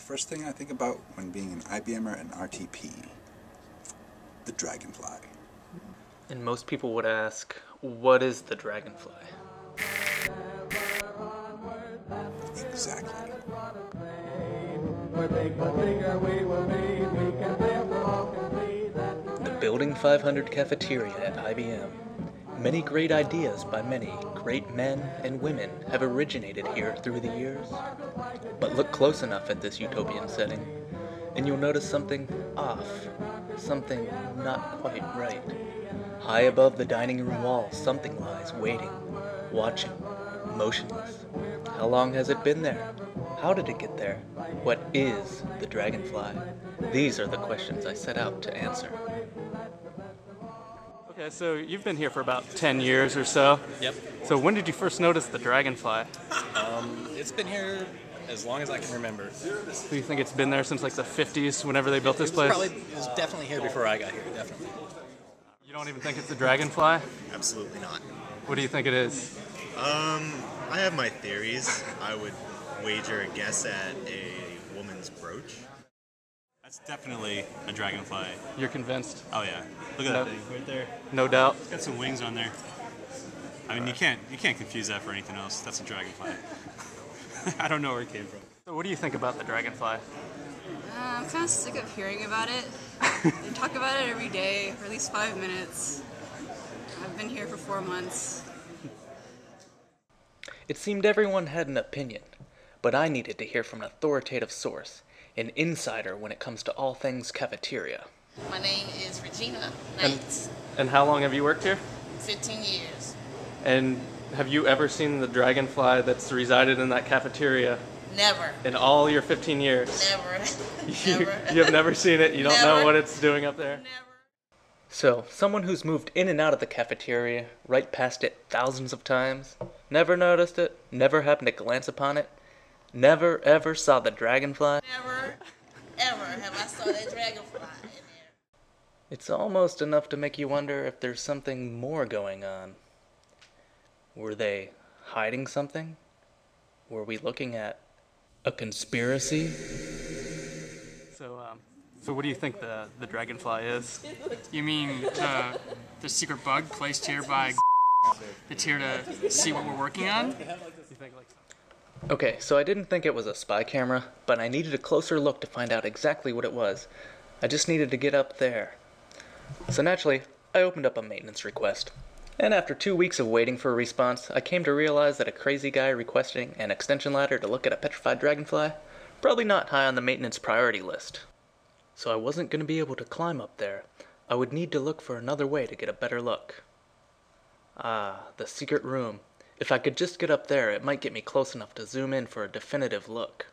first thing I think about when being an IBMer and RTP. The Dragonfly. And most people would ask, what is the Dragonfly? Exactly. The Building 500 cafeteria at IBM. Many great ideas by many great men and women have originated here through the years. But look close enough at this utopian setting, and you'll notice something off, something not quite right. High above the dining room wall, something lies waiting, watching, motionless. How long has it been there? How did it get there? What is the Dragonfly? These are the questions I set out to answer. Okay, so you've been here for about 10 years or so. Yep. So when did you first notice the Dragonfly? It's been here as long as I can remember. Do you think it's been there since like the 50s, whenever they built this place? It was definitely here before I got here, definitely. You don't even think it's the Dragonfly? Absolutely not. What do you think it is? I have my theories. I would wager a guess at a woman's brooch. That's definitely a dragonfly. You're convinced? Oh yeah. Look at that thing right there. No doubt. It's got some wings on there. I mean, you can't confuse that for anything else. That's a dragonfly. I don't know where it came from. So what do you think about the Dragonfly? I'm kind of sick of hearing about it. They talk about it every day for at least 5 minutes. I've been here for 4 months. It seemed everyone had an opinion, but I needed to hear from an authoritative source, an insider when it comes to all things cafeteria. My name is Regina Knight. And how long have you worked here? 15 years. And have you ever seen the Dragonfly that's resided in that cafeteria? Never. In all your 15 years? Never. Never. You have never seen it? You don't know what it's doing up there? Never. So, someone who's moved in and out of the cafeteria, right past it thousands of times, never noticed it, never happened to glance upon it, never ever saw the Dragonfly? Never, ever have I saw that dragonfly in there. It's almost enough to make you wonder if there's something more going on. Were they hiding something? Were we looking at a conspiracy? So what do you think the Dragonfly is? You mean the secret bug placed here by that's here to see what we're working on? Okay, so I didn't think it was a spy camera, but I needed a closer look to find out exactly what it was. I just needed to get up there. So naturally, I opened up a maintenance request. And after 2 weeks of waiting for a response, I came to realize that a crazy guy requesting an extension ladder to look at a petrified dragonfly, probably not high on the maintenance priority list. So I wasn't going to be able to climb up there. I would need to look for another way to get a better look. Ah, the secret room. If I could just get up there, it might get me close enough to zoom in for a definitive look.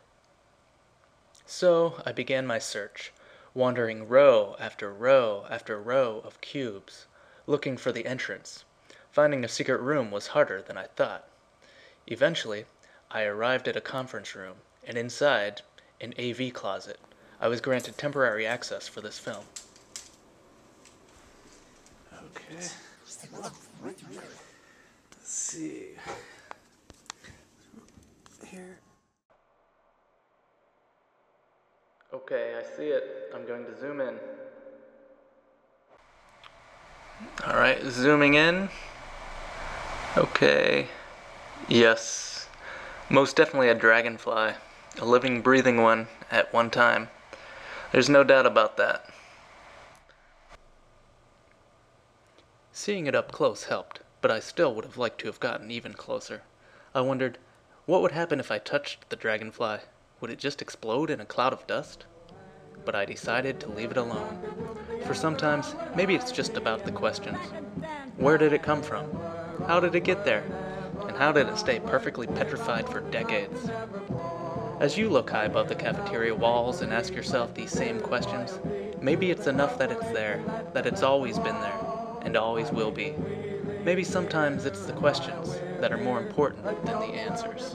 So I began my search, wandering row after row after row of cubes, looking for the entrance. Finding a secret room was harder than I thought. Eventually, I arrived at a conference room, and inside, an AV closet. I was granted temporary access for this film. Okay. Let's see. Here. Okay, I see it. I'm going to zoom in. Alright, zooming in. Okay. Yes. Most definitely a dragonfly. A living, breathing one at one time. There's no doubt about that. Seeing it up close helped, but I still would have liked to have gotten even closer. I wondered, what would happen if I touched the dragonfly? Would it just explode in a cloud of dust? But I decided to leave it alone. For sometimes, maybe it's just about the questions. Where did it come from? How did it get there? And how did it stay perfectly petrified for decades? As you look high above the cafeteria walls and ask yourself these same questions, maybe it's enough that it's there, that it's always been there, and always will be. Maybe sometimes it's the questions that are more important than the answers.